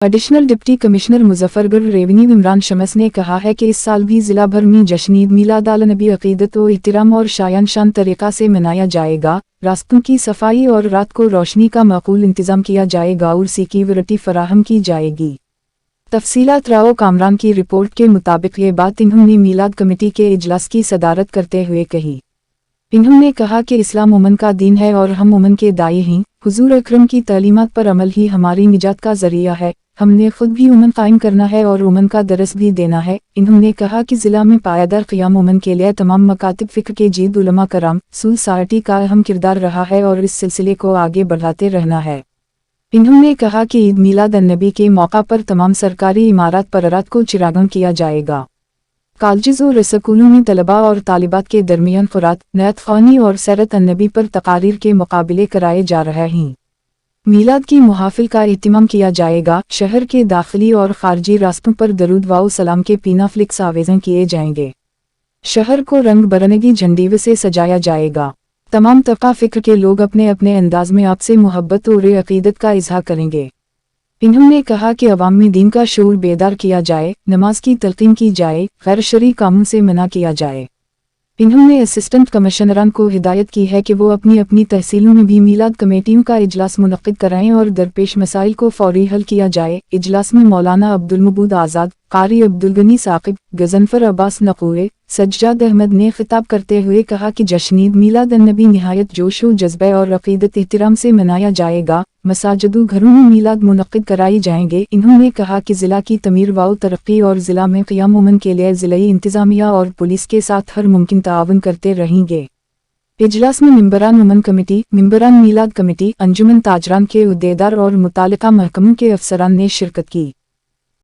Additional deputy commissioner Muzaffargarh revenue Imran Shams ने कहा है कि इस साल भी जिला भर में जश्न ईद मिलाद-उन-नबी अकीदत व एहतराम और शायान तरीक़ा से मनाया जाएगा। रास्तों की सफाई और रात को रोशनी का माकूल इंतजाम किया जाएगा और सिक्योरिटी फराहम की जाएगी। तफसीलात राव कामरान की रिपोर्ट के मुताबिक ये बात इन्होंने मीलाद कमेटी के इजलास की सदारत करते हुए कही। इन्होंने कहा कि इस्लाम उमन का दीन है और हम उमन के दाई हैं। हुजूर अकरम की तालीमात पर अमल ही हमारी निजात का जरिया है। हमने खुद भी उमन कायम करना है और उमन का दरस भी देना है। इन्होंने कहा कि जिला में पायदार क़याम उमन के लिए तमाम मकातिब फ़िक्र के जीद उलमा कराम सोसाइटी का अहम किरदार रहा है और इस सिलसिले को आगे बढ़ाते रहना है। इन्होंने कहा कि ईद मिलाद-उन-नबी के मौका पर तमाम सरकारी इमारत पर रात को चिरागन किया जाएगा। कॉलेज और स्कूलों में तलबा और तालिबात के दरमियान क़ुरात, नअत ख़्वानी और सीरत-उन-नबी पर तकारीर के मुकाबले कराए जा रहे हैं। मीलाद की मुहाफिल का एहतमाम किया जाएगा। शहर के दाखिली और खारजी रास्तों पर दरूद व सलाम के पीना फ्लिक्स आवेज़न किए जाएंगे। शहर को रंग बरंगी झंडीव से सजाया जाएगा। तमाम तबका फ़िक्र के लोग अपने अपने अंदाज में आपसे मोहब्बत और अक़ीदत का इज़हार करेंगे। इन्होंने कहा कि अवाम में दीन का शऊर बेदार किया जाए, नमाज की तलक़ीन की जाए, गैर शरई कामों से मना किया जाए। इन्होंने असिस्टेंट कमिश्नरान को हिदायत की है कि वो अपनी अपनी तहसीलों में भी मीलाद कमेटियों का इजलास मुनक़्क़िद कराएं और दरपेश मसाइल को फौरी हल किया जाए। इजलास में मौलाना अब्दुल मबूद आज़ाद, कारी अब्दुल गनी साकिब, गज़नफ़र अब्बास नक़ूरे, सज्जाद अहमद ने खिताब करते हुए कहा कि जश्न ईद मिलाद-उन-नबी निहायत जोश व जज्बे और अक़ीदत एहतराम से मनाया जाएगा। मसाजिदों घरों में मीलाद मुनक़्क़िद कराई जाएंगे। इन्होंने कहा कि ज़िला की तमीर व तरक्की और ज़िला में क़याम उमन के लिए ज़िलाई इंतज़ामिया और पुलिस के साथ हर मुमकिन ताआवुन करते रहेंगे। इजलास में मेंबरान उमन कमेटी, मेंबरान मीलाद कमेटी, अंजुमन ताजरान के उहदेदार और मुतालिका महकमों के अफसरान ने शिरकत की।